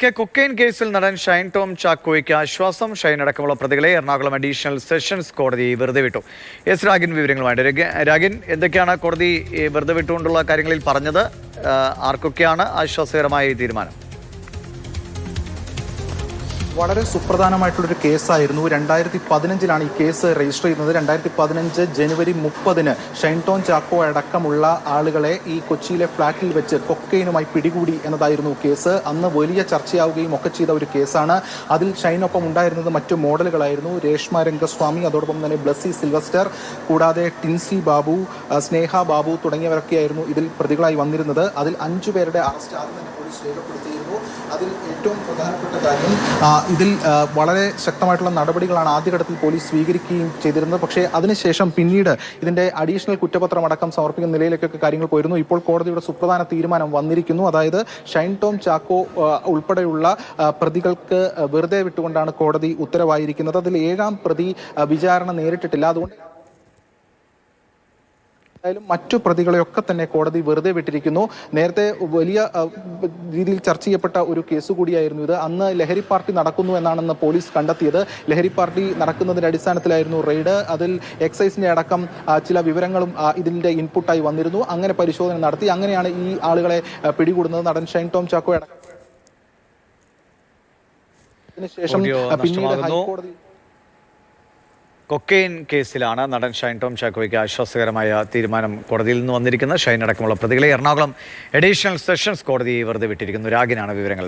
Cocaine കേസിൽ നടൻ ഷൈൻ ടോം ചാക്കോയ്ക്ക് ആശ്വാസം. ഷൈൻ അടക്കമുള്ള പ്രതികളെ എറണാകുളം അഡീഷണൽ സെഷൻസ് കോടതി വെറുതെ വിട്ടു. എസ് രാഗിൻ വിവരങ്ങളുമായിട്ട്. രാഗിൻ, എന്തൊക്കെയാണ് കോടതി വെറുതെ വിട്ടുകൊണ്ടുള്ള കാര്യങ്ങളിൽ പറഞ്ഞത്? ആർക്കൊക്കെയാണ് ആശ്വാസകരമായ ഈ തീരുമാനം? വളരെ സുപ്രധാനമായിട്ടുള്ളൊരു കേസായിരുന്നു. 2015 ഈ കേസ് രജിസ്റ്റർ ചെയ്യുന്നത്. 2015 ജനുവരി 30 ഷൈൻ ടോം ചാക്കോ അടക്കമുള്ള ആളുകളെ ഈ കൊച്ചിയിലെ ഫ്ളാറ്റിൽ വെച്ച് കൊക്കൈനുമായി പിടികൂടി എന്നതായിരുന്നു കേസ്. അന്ന് വലിയ ചർച്ചയാവുകയും ഒക്കെ ചെയ്ത ഒരു കേസാണ്. അതിൽ ഷൈനൊപ്പം ഉണ്ടായിരുന്നത് മറ്റു മോഡലുകളായിരുന്നു. രേഷ്മ രംഗസ്വാമി, അതോടൊപ്പം തന്നെ ബ്ലസ്സി സിൽവസ്റ്റർ, കൂടാതെ ടിൻസി ബാബു, സ്നേഹ ബാബു തുടങ്ങിയവരൊക്കെയായിരുന്നു ഇതിൽ പ്രതികളായി വന്നിരുന്നത്. അതിൽ 5 പേരുടെ അറസ്റ്റ് ആദ്യം തന്നെ പോലീസ് രേഖപ്പെടുത്തിയിരുന്നു. അതിൽ ഏറ്റവും പ്രധാനപ്പെട്ട കാര്യം, ഇതിൽ വളരെ ശക്തമായിട്ടുള്ള നടപടികളാണ് ആദ്യഘട്ടത്തിൽ പോലീസ് സ്വീകരിക്കുകയും ചെയ്തിരുന്നത്. പക്ഷേ അതിനുശേഷം പിന്നീട് ഇതിൻ്റെ അഡീഷണൽ കുറ്റപത്രം അടക്കം സമർപ്പിക്കുന്ന നിലയിലേക്കൊക്കെ കാര്യങ്ങൾ പോയിരുന്നു. ഇപ്പോൾ കോടതിയുടെ സുപ്രധാന തീരുമാനം വന്നിരിക്കുന്നു. അതായത് ഷൈൻ ടോം ചാക്കോ ഉൾപ്പെടെയുള്ള പ്രതികൾക്ക് വെറുതെ വിട്ടുകൊണ്ടാണ് കോടതി ഉത്തരവായിരിക്കുന്നത്. അതിൽ 7ാം പ്രതി വിചാരണ നേരിട്ടിട്ടില്ല. അതുകൊണ്ട് മറ്റു പ്രതികളെയൊക്കെ തന്നെ കോടതി വെറുതെ വിട്ടിരിക്കുന്നു. നേരത്തെ വലിയ രീതിയിൽ ചർച്ച ചെയ്യപ്പെട്ട ഒരു കേസ് കൂടിയായിരുന്നു ഇത്. അന്ന് ലഹരി പാർട്ടി നടക്കുന്നു എന്നാണെന്ന് പോലീസ് കണ്ടെത്തിയത്. ലഹരി പാർട്ടി നടക്കുന്നതിന്റെ അടിസ്ഥാനത്തിലായിരുന്നു റെയ്ഡ്. അതിൽ എക്സൈസിന്റെ അടക്കം ചില വിവരങ്ങളും ഇതിന്റെ ഇൻപുട്ടായി വന്നിരുന്നു. അങ്ങനെ പരിശോധന നടത്തി. അങ്ങനെയാണ് ഈ ആളുകളെ പിടികൂടുന്നത്. നടൻ ഷൈൻ ടോം ചാക്കോ അടക്കം. അതിനുശേഷം പിന്നീട് ഹൈക്കോടതി കൊക്കെയിൻ കേസിലാണ് നടൻ ഷൈൻ ടോം ചാക്കോയ്ക്ക് ആശ്വാസകരമായ തീരുമാനം കോടതിയിൽ നിന്ന് വന്നിരിക്കുന്നത്. ഷൈൻ അടക്കമുള്ള പ്രതികളെ എറണാകുളം അഡീഷണൽ സെഷൻസ് കോടതി വെറുതെ വിട്ടിരിക്കുന്നു. രാഗിനാണ് വിവരങ്ങൾ.